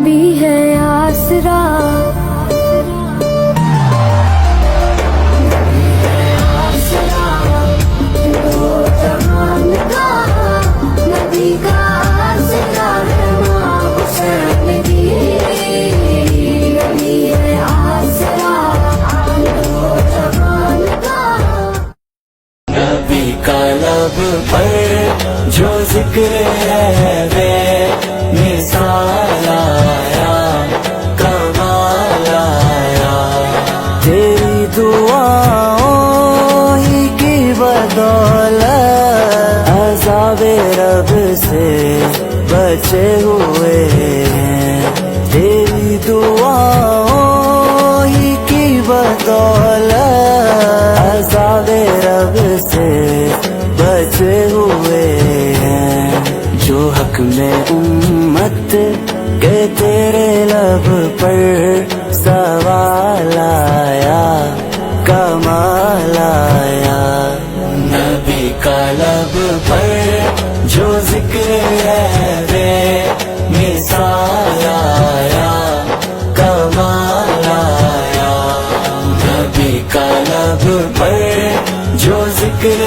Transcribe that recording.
नबी है आसरा, दो जहान का नबी का आसरा है माँ हुसैन की। नबी है आसरा, दो जहान का। नबी का लब पर जो जिक्र है वे मिसाल आया, कमाल आया। तेरी दुआओं ही की बदौलत अज़ाबे रब से बचे हुए हैं। तेरी दुआओं ही की बदौलत अज़ाबे रब से बचे हुए हैं। जो हक में उम्मत के तेरे लब पर सवाल आया, कमाल आया। नबी का लब पर जो जिक्र है वे मिसाल आया, कमाल आया। नबी का लब पर जो जिक्र